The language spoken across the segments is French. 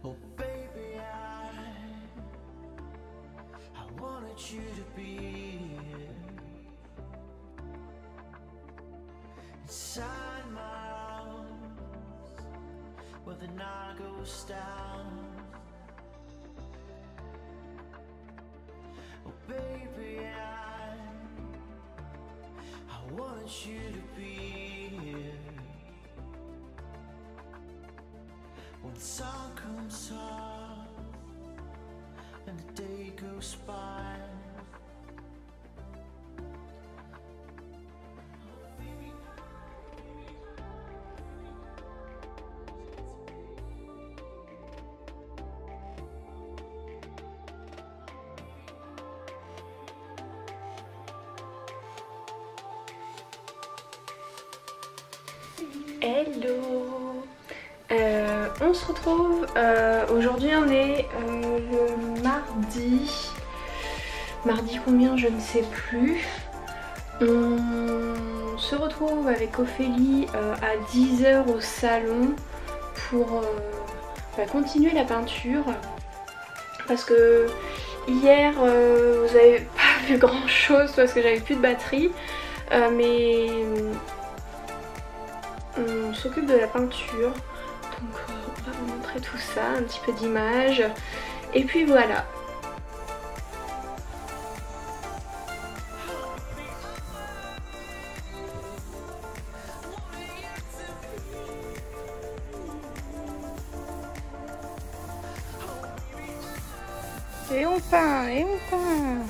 Oh baby, I wanted you to be here inside my arms where the night goes down. Oh baby, I want you to be here when the sun comes up and the day goes by. Hello, on se retrouve, aujourd'hui on est le mardi combien je ne sais plus. On se retrouve avec Ophélie à 10 h au salon pour continuer la peinture parce que hier vous avez pas vu grand chose parce que j'avais plus de batterie mais on s'occupe de la peinture, donc on va vous montrer tout ça, un petit peu d'images, et puis voilà. Et on peint, et on peint.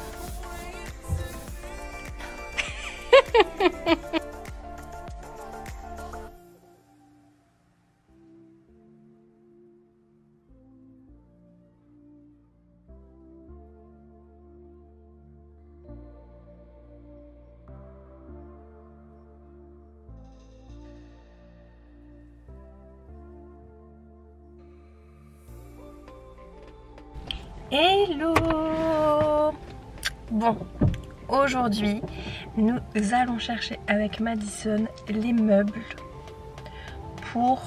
Hello! Bon, aujourd'hui, nous allons chercher avec Madison les meubles pour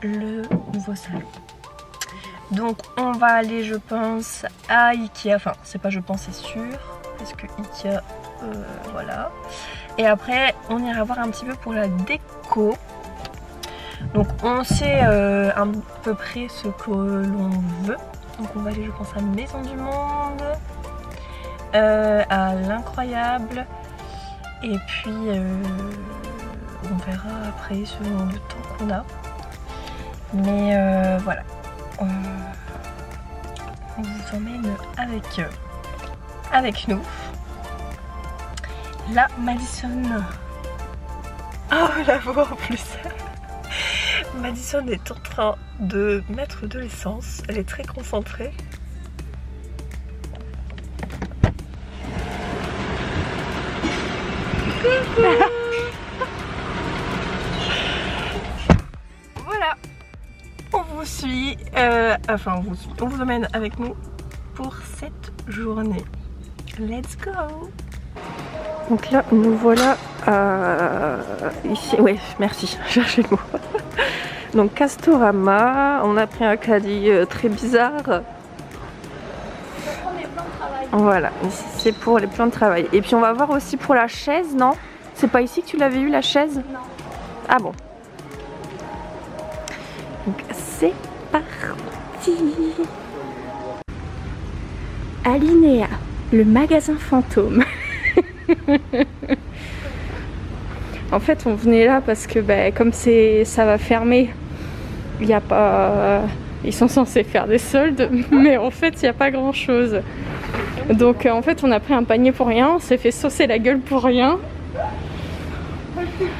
le nouveau salon. Donc on va aller, je pense, à Ikea, enfin c'est pas je pense, c'est sûr, parce que Ikea, voilà. Et après on ira voir un petit peu pour la déco. Donc on sait à peu près ce que l'on veut. Donc on va aller, je pense, à Maison du Monde, à l'Incroyable, et puis on verra après selon le temps qu'on a. Mais voilà, on vous emmène avec nous. Là, Madison, oh la voix en plus. Madison est en train de mettre de l'essence, elle est très concentrée. Voilà, on vous suit, enfin on vous emmène avec nous pour cette journée. Let's go! Donc là, nous voilà ici, ouais, merci, cherchez le mot. Donc Castorama, on a pris un caddie très bizarre. Voilà, ici c'est pour les plans de travail. Et puis on va voir aussi pour la chaise, non? C'est pas ici que tu l'avais eu, la chaise? Non. Ah bon. Donc c'est parti. Alinéa, le magasin fantôme. En fait on venait là parce que comme ça va fermer, il y a pas, ils sont censés faire des soldes, mais en fait il n'y a pas grand chose. Donc en fait on a pris un panier pour rien, on s'est fait saucer la gueule pour rien.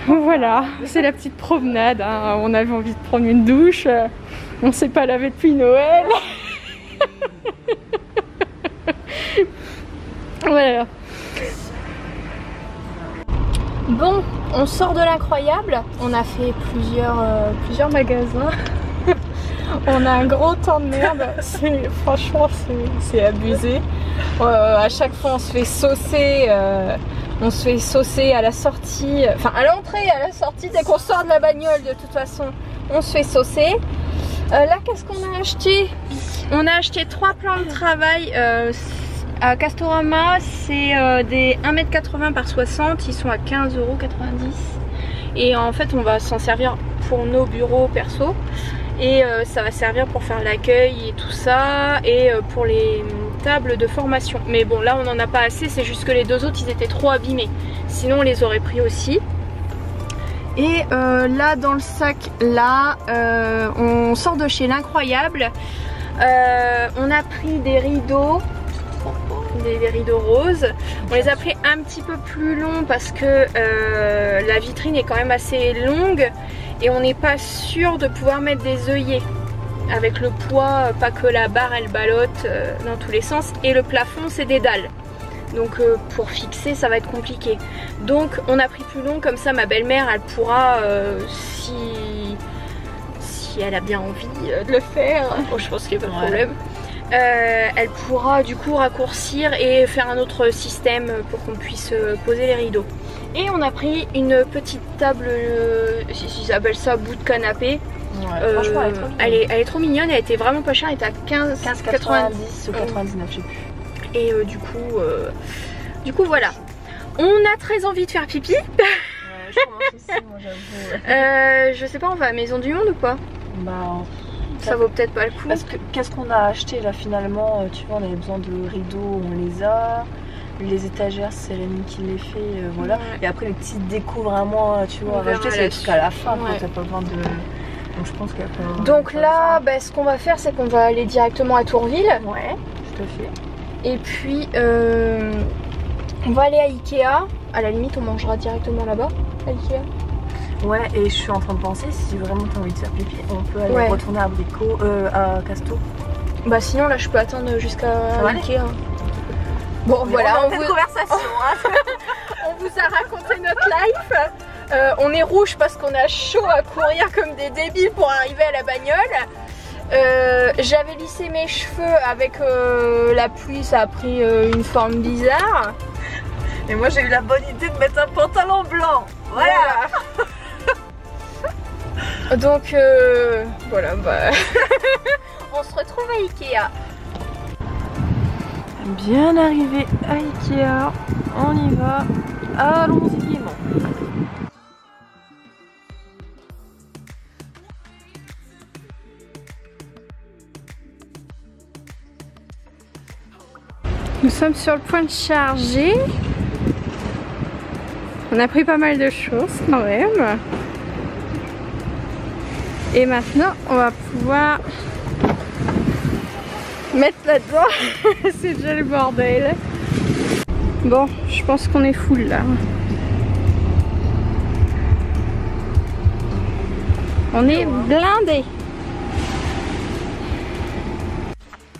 Voilà, c'est la petite promenade, hein. On avait envie de prendre une douche, on s'est pas lavé depuis Noël. Voilà. Bon, on sort de l'Incroyable, on a fait plusieurs magasins. On a un gros temps de merde, franchement c'est abusé. À chaque fois on se fait saucer, à la sortie, enfin à l'entrée, à la sortie, dès qu'on sort de la bagnole de toute façon on se fait saucer. Là, qu'est-ce qu'on a acheté? On a acheté 3 plans de travail à Castorama. C'est des 1,80 m par 60. Ils sont à 15,90 €. Et en fait, on va s'en servir pour nos bureaux perso. Et ça va servir pour faire l'accueil et tout ça. Et pour les tables de formation. Mais bon, là, on n'en a pas assez. C'est juste que les 2 autres, ils étaient trop abîmés. Sinon, on les aurait pris aussi. Et là dans le sac là on sort de chez l'Incroyable. On a pris des rideaux, des rideaux roses. On les a pris un petit peu plus longs parce que la vitrine est quand même assez longue et on n'est pas sûr de pouvoir mettre des œillets avec le poids, pas que la barre elle ballotte dans tous les sens, et le plafond c'est des dalles. Donc pour fixer ça va être compliqué. Donc on a pris plus long, comme ça ma belle-mère elle pourra si elle a bien envie de le faire, oh, je pense qu'il n'y a pas de problème, elle pourra du coup raccourcir et faire un autre système pour qu'on puisse poser les rideaux. Et on a pris une petite table, ils appellent ça bout de canapé. Ouais, franchement elle est trop mignonne, elle était vraiment pas chère, elle était à 15,90 ou 99 je sais plus. Et du coup voilà. On a très envie de faire pipi. Ouais, je commence aussi, moi j'avoue. Je sais pas, on va à la Maison du Monde ou quoi? Bah, ça vaut peut-être pas le coup. Parce que qu'est-ce qu'on a acheté là finalement? Tu vois, on avait besoin de rideaux, on les a. Les étagères, c'est Rémi qui les fait, voilà. Ouais. Et après les petites décos vraiment, tu vois, rajouter c'est les trucs à la fin, ouais. T'as pas besoin de... Donc je pense qu'il y a pas... Donc là, bah, ce qu'on va faire, c'est qu'on va aller directement à Tourville. Ouais, tout à fait. Et puis, on va aller à Ikea. À la limite, on mangera directement là-bas, à Ikea. Ouais, et je suis en train de penser, si vraiment t'as envie de faire pipi, on peut aller retourner à Brico, à Casto. Bah sinon, là, je peux attendre jusqu'à Ikea. Bon, mais voilà, on vous... conversation, hein. On vous a raconté notre life. On est rouge parce qu'on a chaud à courir comme des débiles pour arriver à la bagnole. J'avais lissé mes cheveux avec la pluie, ça a pris une forme bizarre. Et moi j'ai eu la bonne idée de mettre un pantalon blanc. Voilà. Donc voilà, bah on se retrouve à Ikea. Bien arrivé à Ikea, on y va, allons-y gaiement. Nous sommes sur le point de charger. On a pris pas mal de choses quand même. Et maintenant on va pouvoir mettre là-dedans. C'est déjà le bordel. Bon, je pense qu'on est full là. On est blindé.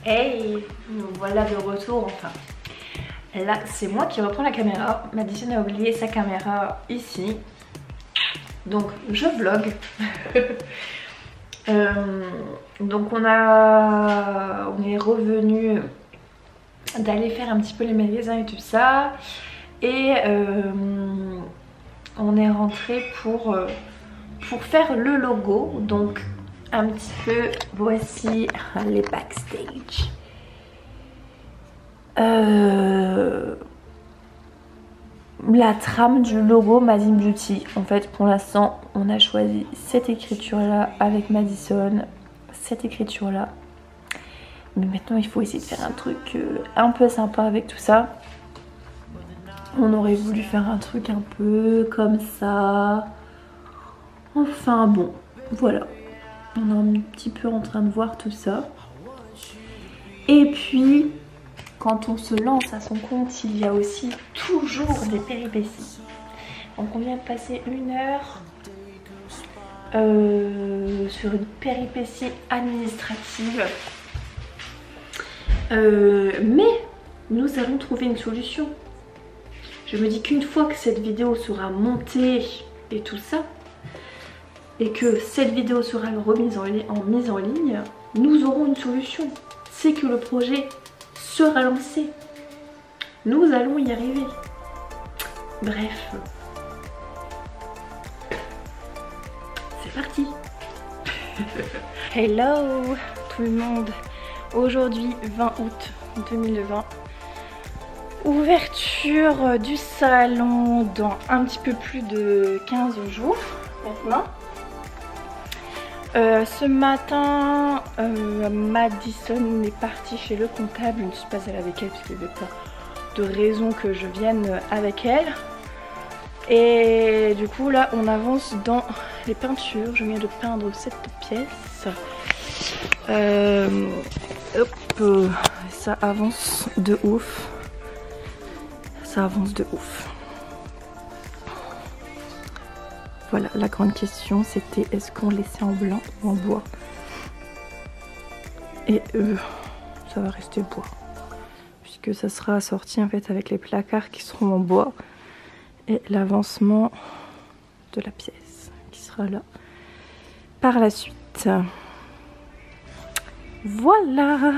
Hey, nous voilà de retour enfin. Là, c'est moi qui reprends la caméra. Madison a oublié sa caméra ici. Donc, je vlog. Donc on est revenu d'aller faire un petit peu les magasins et tout ça, et on est rentré pour faire le logo. Donc un petit peu, voici les backstage. La trame du logo Madin Beauty. En fait, pour l'instant, on a choisi cette écriture là avec Madison, cette écriture là. Mais maintenant, il faut essayer de faire un truc un peu sympa avec tout ça. On aurait voulu faire un truc un peu comme ça. Enfin bon, voilà. On est un petit peu en train de voir tout ça. Et puis, quand on se lance à son compte, il y a aussi toujours des péripéties. Donc on vient de passer 1 heure sur une péripétie administrative. Mais nous allons trouver une solution. Je me dis qu'une fois que cette vidéo sera montée et tout ça, et que cette vidéo sera remise mise en ligne, nous aurons une solution. C'est que le projet sera lancé. Nous allons y arriver. Bref. C'est parti. Hello tout le monde. Aujourd'hui 20 août 2020. Ouverture du salon dans un petit peu plus de 15 jours maintenant. Ce matin, Madison est partie chez le comptable. Je ne suis pas allée avec elle parce qu'il n'y avait pas de raison que je vienne avec elle. Et du coup là on avance dans les peintures. Je viens de peindre cette pièce. Hop, ça avance de ouf. Ça avance de ouf. Voilà, la grande question c'était est-ce qu'on laissait en blanc ou en bois? Et ça va rester bois. Puisque ça sera assorti en fait avec les placards qui seront en bois. Et l'avancement de la pièce qui sera là par la suite. Voilà.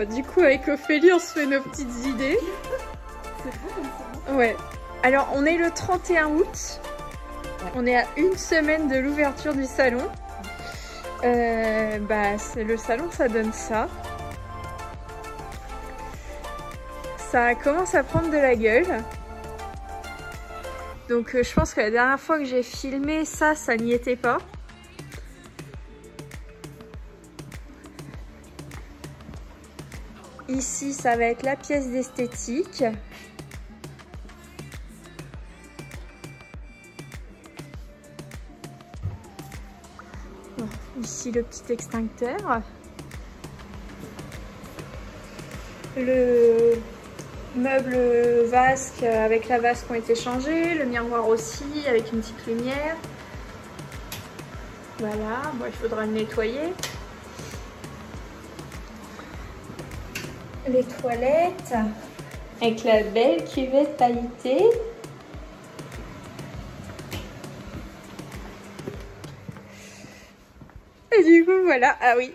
Du coup avec Ophélie on se fait nos petites idées. C'est beau comme ça. Ouais. Alors on est le 31 août. Ouais. On est à une semaine de l'ouverture du salon. C'est le salon, ça donne ça. Ça commence à prendre de la gueule. Donc je pense que la dernière fois que j'ai filmé ça n'y était pas. Ici, ça va être la pièce d'esthétique. Ici, le petit extincteur. Le meuble vasque avec la vasque ont été changés. Le miroir aussi, avec une petite lumière. Voilà, bon, il faudra le nettoyer. Les toilettes avec la belle cuvette pailletée. Et du coup voilà, ah oui.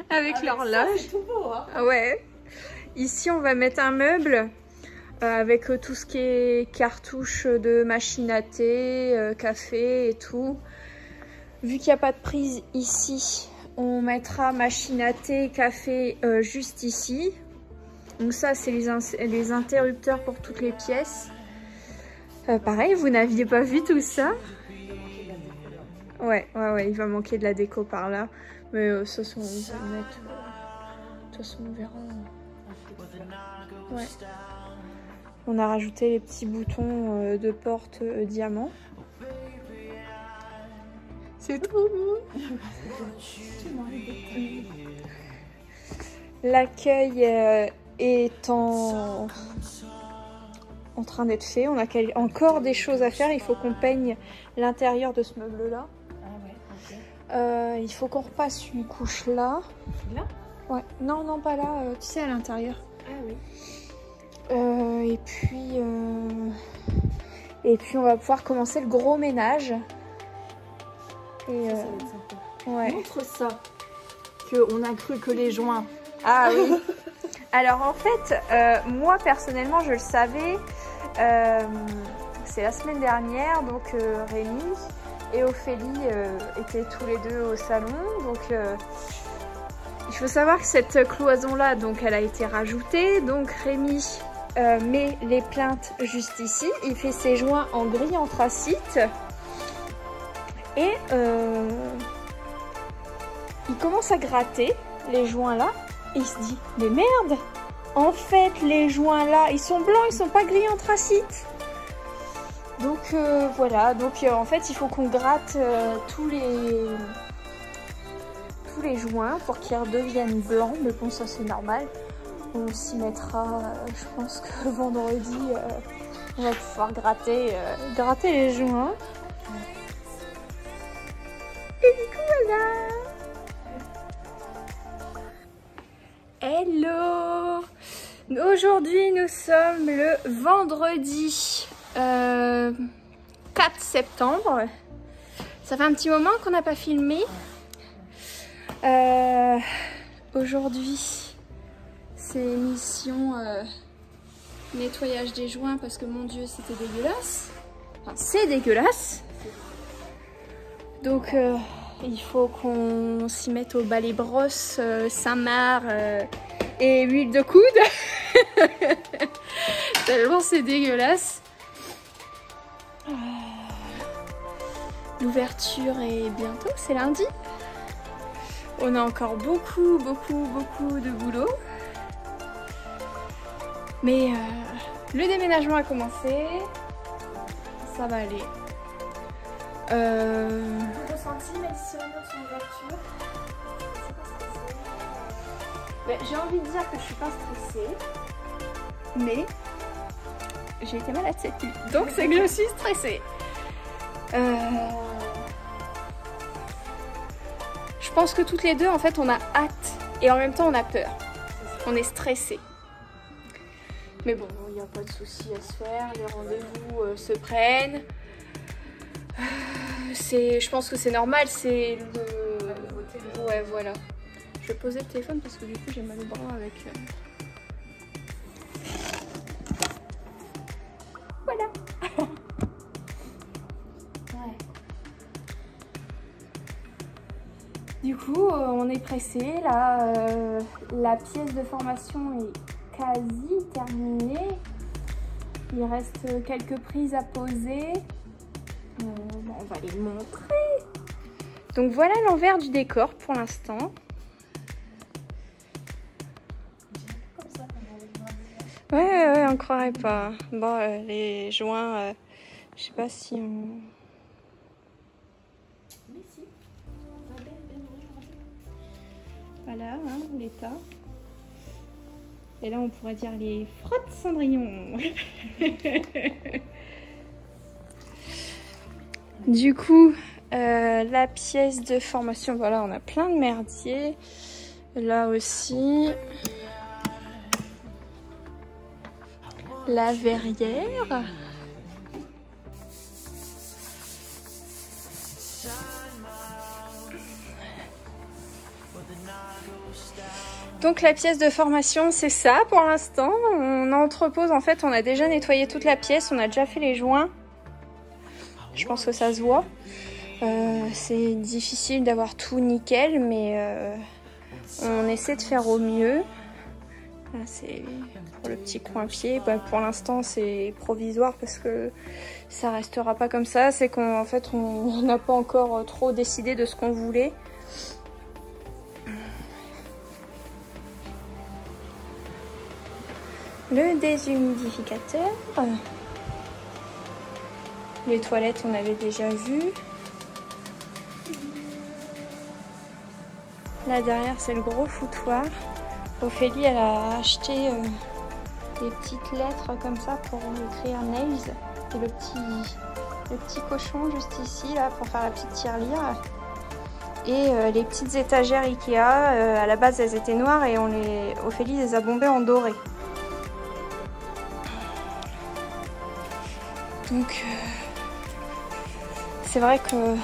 Avec l'horloge. C'est tout beau, hein. Ouais. Ici on va mettre un meuble avec tout ce qui est cartouches de machine à thé, café et tout. Vu qu'il n'y a pas de prise ici, on mettra machine à thé, café juste ici. Donc ça, c'est les interrupteurs pour toutes les pièces. Pareil, vous n'aviez pas vu tout ça? Ouais, il va manquer de la déco par là. Mais ça, on va mettre... De toute façon, on verra. Ouais. On a rajouté les petits boutons de porte diamant. C'est trop beau. L'accueil est en train d'être fait. On a encore des choses à faire. Il faut qu'on peigne l'intérieur de ce meuble là. Ah ouais, okay. Il faut qu'on repasse une couche là. Là? Ouais. Non, pas là. Tu sais, à l'intérieur. Ah oui. Et puis on va pouvoir commencer le gros ménage. Et ça va être sympa. Ouais. Montre ça. On a cru que les joints. Ah oui. Alors en fait, moi personnellement je le savais. C'est la semaine dernière, donc Rémi et Ophélie étaient tous les deux au salon. Donc il faut savoir que cette cloison là, donc elle a été rajoutée. Donc Rémi met les plaintes juste ici. Il fait ses joints en gris anthracite. Et il commence à gratter les joints là. Et il se dit, mais merde, en fait les joints là, ils sont blancs, ils sont pas gris anthracite. Donc voilà, donc en fait il faut qu'on gratte tous les joints pour qu'ils redeviennent blancs, mais bon ça c'est normal. On s'y mettra, je pense que vendredi, on va pouvoir gratter les joints. Et du coup voilà. Hello! Aujourd'hui nous sommes le vendredi 4 septembre. Ça fait un petit moment qu'on n'a pas filmé. Aujourd'hui c'est mission nettoyage des joints parce que mon Dieu c'était dégueulasse. Enfin c'est dégueulasse. Donc il faut qu'on s'y mette au balai brosse, Saint-Marc et huile de coude. Tellement c'est dégueulasse. L'ouverture est bientôt, c'est lundi. On a encore beaucoup de boulot. Mais le déménagement a commencé. Ça va aller. Ressenti, Madison, sur l'ouverture. J'ai envie de dire que je suis pas stressée. Mais j'ai été malade cette nuit. Donc c'est que je suis stressée. Je pense que toutes les deux, en fait, on a hâte et en même temps, on a peur. On est stressé. Mais bon, il n'y a pas de souci à se faire. Les rendez-vous se prennent. Je pense que c'est normal. C'est le... Ouais, voilà. Je vais poser le téléphone parce que du coup, j'ai mal au bras avec... Voilà. Ouais. Du coup, on est pressé. Là, la pièce de formation est quasi terminée. Il reste quelques prises à poser. On va les montrer. Donc voilà l'envers du décor pour l'instant. Ouais, on croirait pas. Bon, les joints, je sais pas si on... Voilà, hein, l'état. Et là, on pourrait dire les frottes Cendrillon. Du coup, la pièce de formation, voilà, on a plein de merdier. Là aussi. La verrière. Donc la pièce de formation, c'est ça pour l'instant. On entrepose, en fait, on a déjà nettoyé toute la pièce, on a déjà fait les joints. Je pense que ça se voit. C'est difficile d'avoir tout nickel, mais on essaie de faire au mieux. Là, c'est pour le petit coin pied. Bah, pour l'instant, c'est provisoire parce que ça restera pas comme ça. C'est qu'en fait, on n'a pas encore trop décidé de ce qu'on voulait. Le déshumidificateur. Les toilettes, on avait déjà vu. Là derrière, c'est le gros foutoir. Ophélie, elle a acheté des petites lettres comme ça pour écrire nails. Et le petit cochon juste ici, là, pour faire la petite tirelire. Et les petites étagères Ikea, à la base, elles étaient noires et Ophélie les a bombées en doré. Donc, c'est vrai que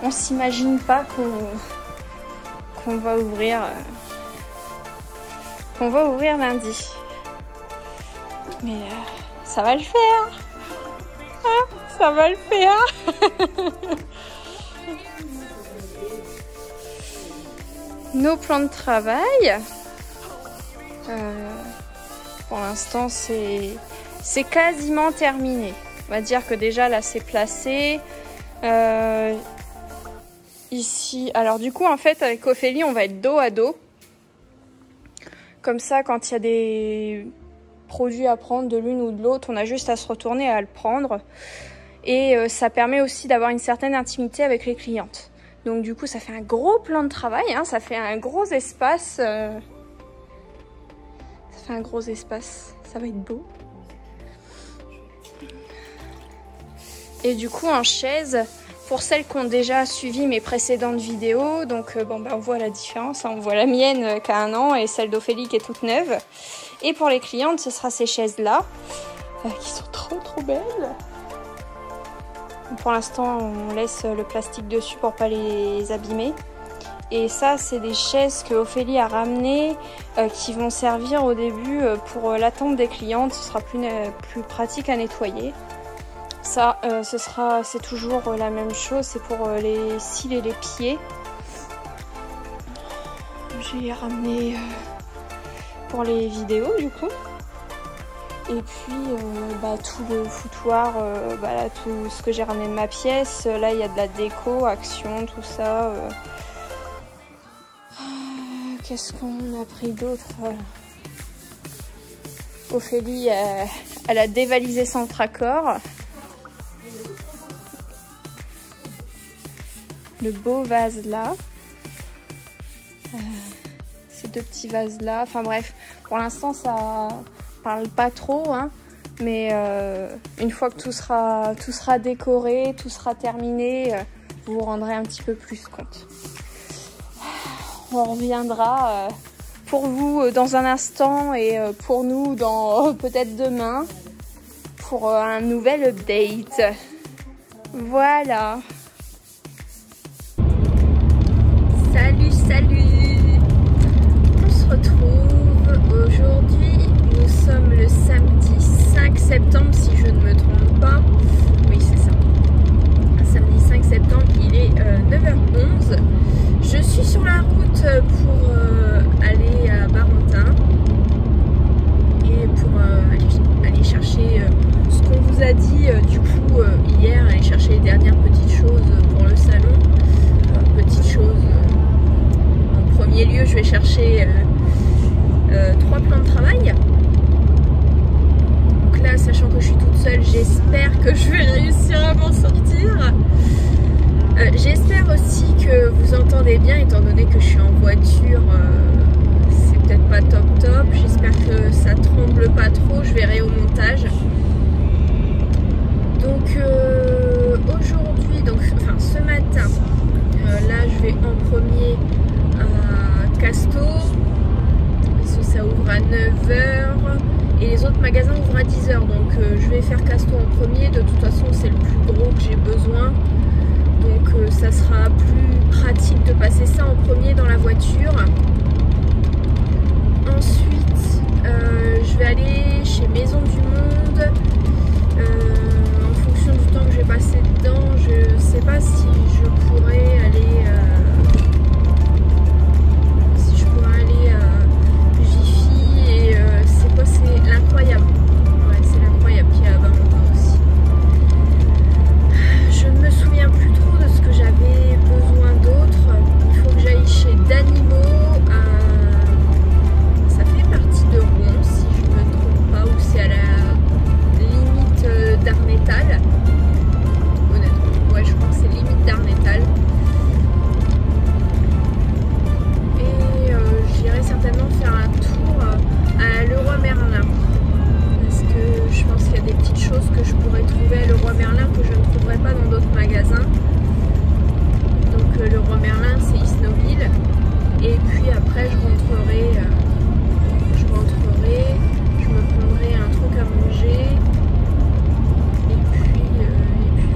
on s'imagine pas qu'on va ouvrir lundi. Mais ça va le faire. Ah, ça va le faire. Nos plans de travail. Pour l'instant, c'est quasiment terminé. On va dire que déjà là c'est placé. Ici, alors du coup en fait avec Ophélie on va être dos à dos. Comme ça quand il y a des produits à prendre de l'une ou de l'autre, on a juste à se retourner et à le prendre. Et ça permet aussi d'avoir une certaine intimité avec les clientes. Donc du coup ça fait un gros plan de travail, hein, ça fait un gros espace. Ça fait un gros espace, ça va être beau. Et du coup en chaise, pour celles qui ont déjà suivi mes précédentes vidéos, donc bon, bah, on voit la différence, hein, on voit la mienne qui a 1 an et celle d'Ophélie qui est toute neuve. Et pour les clientes, ce sera ces chaises-là, qui sont trop belles. Pour l'instant, on laisse le plastique dessus pour pas les abîmer. Et ça, c'est des chaises que Ophélie a ramenées, qui vont servir au début pour l'attente des clientes. Ce sera plus pratique à nettoyer. Ça, c'est toujours la même chose, c'est pour les cils et les pieds. J'ai ramené pour les vidéos du coup. Et puis tout le foutoir, là, tout ce que j'ai ramené de ma pièce. Là il y a de la déco, action, tout ça. Qu'est-ce qu'on a pris d'autre? Ophélie, elle a dévalisé son tracor. Le beau vase là. Ces 2 petits vases là. Enfin bref, pour l'instant ça parle pas trop, hein, mais une fois que tout sera décoré, tout sera terminé, vous vous rendrez un petit peu plus compte. On reviendra pour vous dans un instant et pour nous dans peut-être demain pour un nouvel update. Voilà. Salut. On se retrouve aujourd'hui. Nous sommes le samedi 5 septembre si je ne me trompe pas. Oui, c'est ça. Samedi 5 septembre, il est 9h11. Je suis sur la route pour aller à Barentin et pour aller chercher ce qu'on vous a dit du coup hier, aller chercher les dernières petites choses pour le salon. Petites choses. En premier lieu, je vais chercher 3 plans de travail. Donc là, sachant que je suis toute seule, j'espère que je vais réussir à m'en sortir. J'espère aussi que vous entendez bien, étant donné que je suis en voiture, c'est peut-être pas top. J'espère que ça tremble pas trop, je verrai au montage. Donc aujourd'hui, ce matin, là je vais en premier à Casto, parce que ça ouvre à 9h et les autres magasins ouvrent à 10h. Donc je vais faire Casto en premier, de toute façon c'est le plus gros que j'ai besoin. Donc ça sera plus pratique de passer ça en premier dans la voiture. Ensuite, je vais aller chez Maison du Monde. En fonction du temps que je vais passer dedans, je sais pas si je pourrais aller à Jiffy et c'est quoi, c'est l'Incroyable. Ouais, c'est l'Incroyable qui est à Barentin aussi. Je ne me souviens plus trop de ce que j'avais besoin d'autre. Il faut que j'aille chez Danimo. Ça fait partie de Rouen si je ne me trompe pas, ou c'est à la limite d'Arnétal. Honnêtement, ouais, je crois que c'est limite d'Arnétal. Et j'irai certainement faire un tour à Leroy Merlin. Parce que je pense qu'il y a des petites choses que je pourrais trouver à Leroy Merlin que je ne trouverai pas dans d'autres magasins. Donc Leroy Merlin, c'est Isnoville. Et puis après, je rentrerai, je me prendrai un truc à manger. Et puis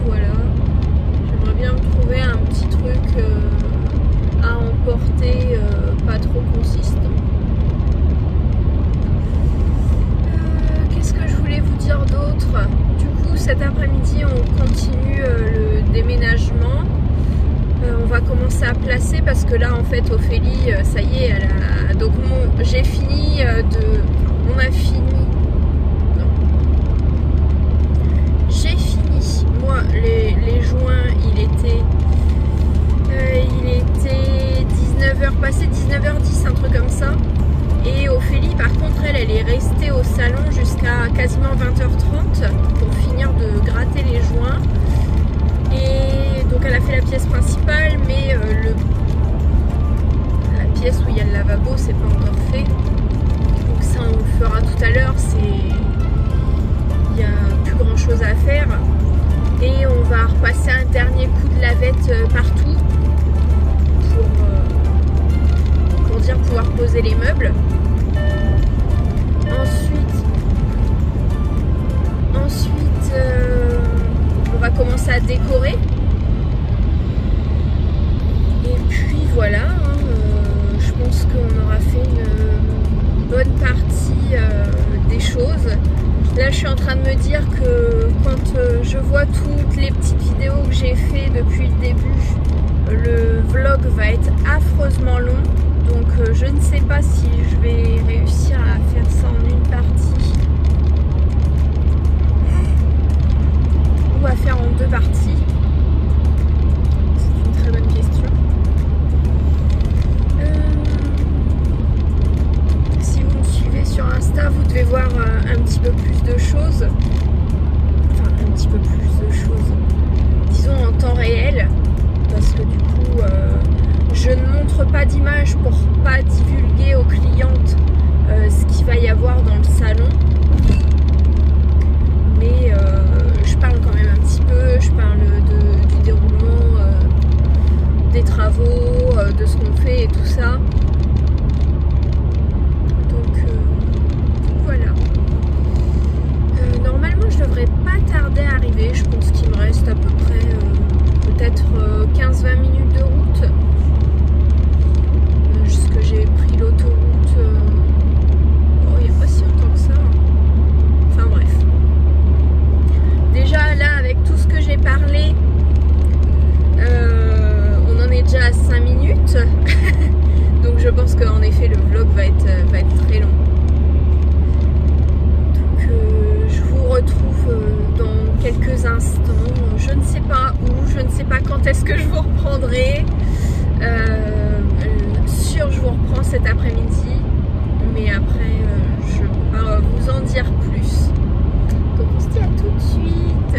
voilà. J'aimerais bien me trouver un petit truc à emporter, pas trop consistant. Qu'est-ce que je voulais vous dire d'autre? Du coup, cet après-midi, on continue le déménagement. On va commencer à placer parce que là, en fait, Ophélie, ça y est, donc j'ai fini on a fini. Non. J'ai fini. Moi, les joints, il était 19h passé, 19h10, un truc comme ça. Et Ophélie, par contre, elle est restée au salon jusqu'à quasiment 20h30 pour finir de gratter les joints. Et donc elle a fait la pièce principale, mais suis en train de me dire que quand je vois toutes les petites vidéos que j'ai fait depuis le début, le vlog va être affreusement long. Donc je ne sais pas si je vais réussir à faire ça en une partie ou à faire en deux parties. C'est une très bonne question. Si vous me suivez sur Insta, vous devez voir un petit peu plus de choses. Enfin, un petit peu plus de choses. Disons en temps réel. Parce que du coup, je ne montre pas d'image pour pas divulguer aux clientes ce qu'il va y avoir dans le salon. Mais je parle quand même un petit peu. Je parle du déroulement des travaux, de ce qu'on fait et tout ça. Voilà. Normalement je devrais pas tarder à arriver. Je pense qu'il me reste à peu près peut-être 15-20 minutes de route. Jusque j'ai pris l'autoroute. Il n'y a pas si longtemps que ça. Enfin bref. Déjà là avec tout ce que j'ai parlé, on en est déjà à 5 minutes. Donc je pense qu'en effet le vlog va être très long. Je vous retrouve dans quelques instants. Je ne sais pas où, je ne sais pas quand est-ce que je vous reprendrai. Je vous reprends cet après-midi. Mais après, je ne peux pas vous en dire plus. Donc on se dit à tout de suite.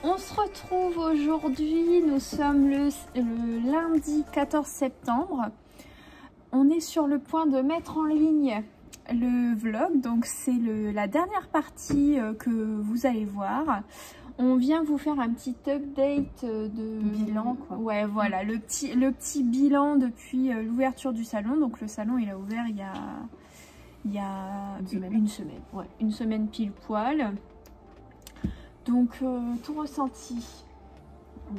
On se retrouve aujourd'hui, nous sommes le lundi 14 septembre. On est sur le point de mettre en ligne le vlog, donc c'est la dernière partie que vous allez voir. On vient vous faire un petit update de bilan, quoi. Ouais, voilà, le petit bilan depuis l'ouverture du salon. Donc le salon il a ouvert il y a une semaine. Ouais, une semaine pile poil. Donc tout ressenti.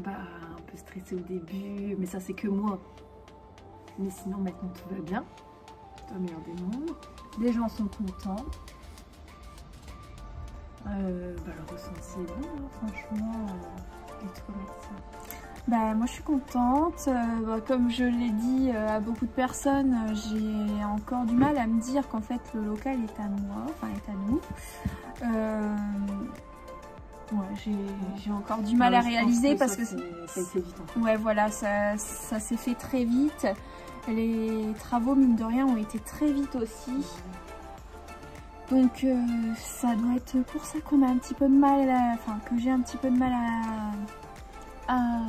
Bah un peu stressé au début, mais ça c'est que moi. Mais sinon maintenant tout va bien. C'est le meilleur des mondes. Les gens sont contents. Bah, le ressenti est bon, hein, franchement. Et toi, Maxime? Bah, moi je suis contente. Comme je l'ai dit à beaucoup de personnes, j'ai encore du mal à me dire qu'en fait le local est à moi, enfin est à nous. Ouais, j'ai encore du mal à réaliser parce que ça a été vite. En fait. Ouais, voilà, ça s'est fait très vite. Les travaux, mine de rien, ont été très vite aussi. Donc ça doit être pour ça qu'on a un petit peu de mal enfin que j'ai un petit peu de mal à...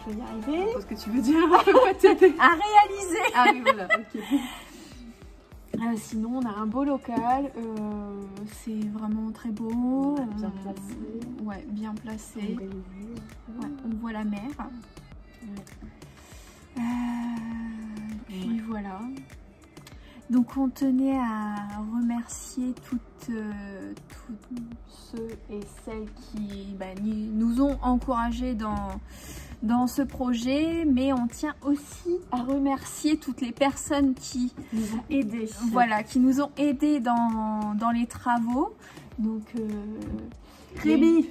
Je vais y arriver. Je sais pas ce que tu veux dire, on peut pas t'aider. À réaliser. Ah oui, voilà, ok. Sinon on a un beau local, c'est vraiment très beau. Bien placé. Ouais, bien placé. Ouais, on voit la mer. Ouais. Puis voilà. Donc on tenait à remercier toutes ceux et celles qui nous ont encouragés dans ce projet, mais on tient aussi à remercier toutes les personnes qui nous ont aidés. Voilà, qui nous ont aidés dans les travaux. Donc Rémi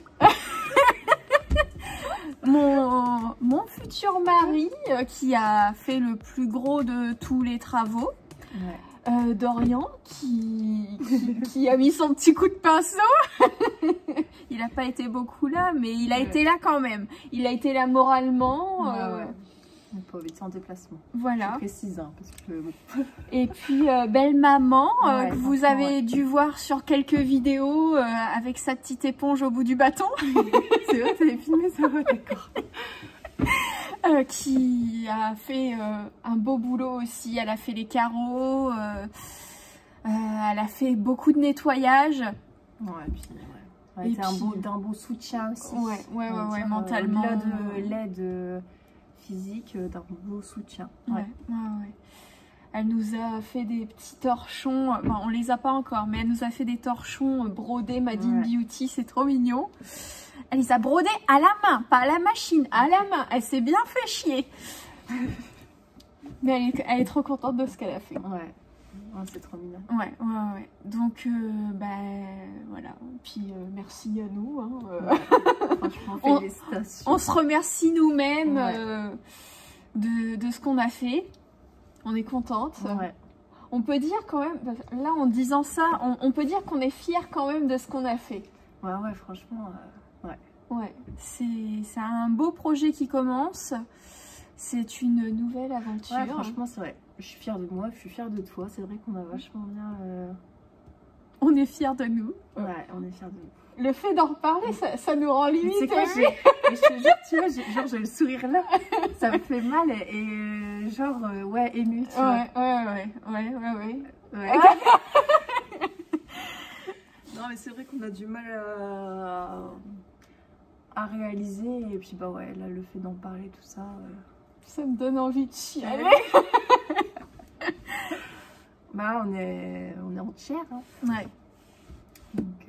mon futur futur mari qui a fait le plus gros de tous les travaux. Ouais. Dorian qui a mis son petit coup de pinceau. Il n'a pas été beaucoup là, mais il a été là quand même. Il a été là moralement. Ouais. Le pauvre, il était en déplacement. Voilà. Je précise, hein, parce que... Et puis belle maman Ouais, que vous avez dû voir sur quelques vidéos avec sa petite éponge au bout du bâton. C'est vrai, t'avais filmé ça, ouais, d'accord. Qui a fait un beau boulot aussi. Elle a fait les carreaux, elle a fait beaucoup de nettoyage. Ouais, puis elle était d'un beau soutien aussi. Ouais, mentalement. Au-delà de l'aide physique, d'un beau soutien. Ouais. Elle nous a fait des petits torchons, enfin, on les a pas encore, mais elle nous a fait des torchons brodés Made in Beauty, c'est trop mignon. Elle les a brodés à la main, pas à la machine, à la main. Elle s'est bien fait chier. Mais elle est trop contente de ce qu'elle a fait. Ouais, c'est trop mignon. Ouais. Donc, voilà. Puis, merci à nous. Franchement, félicitations. On se remercie nous-mêmes de ce qu'on a fait. On est contente. Ouais. On peut dire quand même, là en disant ça, on peut dire qu'on est fiers quand même de ce qu'on a fait. Ouais, franchement, Ouais, c'est un beau projet qui commence. C'est une nouvelle aventure. Ouais, franchement, c'est vrai. Je suis fière de moi, je suis fière de toi. C'est vrai qu'on a vachement bien... On est fiers de nous. Ouais, on est fiers de nous. Le fait d'en reparler, ça nous rend limite. C'est quoi, je te jure, tu vois, genre j'ai le sourire là. Ça me fait mal et genre, ému, tu vois. Ouais. Non, mais c'est vrai qu'on a du mal à réaliser. Et puis, là, le fait d'en parler, tout ça... Ça me donne envie de chialer. On est entière. Hein. Ouais. Donc,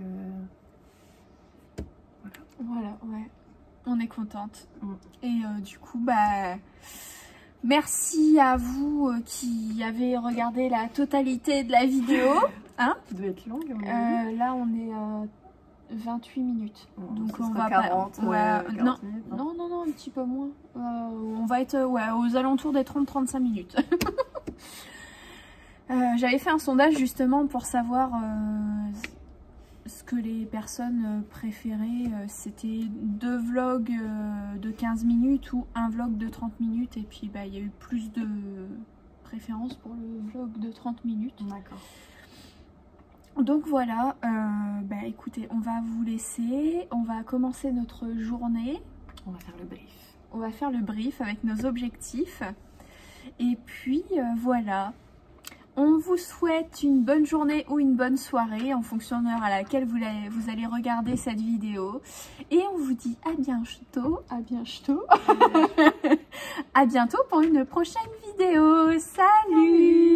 voilà. On est contente. Et du coup, merci à vous qui avez regardé la totalité de la vidéo. Hein? Ça doit être longue. Là, on est à 28 minutes. Donc, on va 40, pas... 40 minutes. Non, un petit peu moins. On va être aux alentours des 30-35 minutes. J'avais fait un sondage justement pour savoir ce que les personnes préféraient. C'était 2 vlogs de 15 minutes ou un vlog de 30 minutes. Et puis il y a eu plus de préférences pour le vlog de 30 minutes. D'accord. Donc voilà, écoutez, on va vous laisser. On va commencer notre journée. On va faire le brief. On va faire le brief avec nos objectifs. Et puis voilà. On vous souhaite une bonne journée ou une bonne soirée en fonction de l'heure à laquelle vous allez regarder cette vidéo. Et on vous dit à bientôt, à bientôt pour une prochaine vidéo. Salut!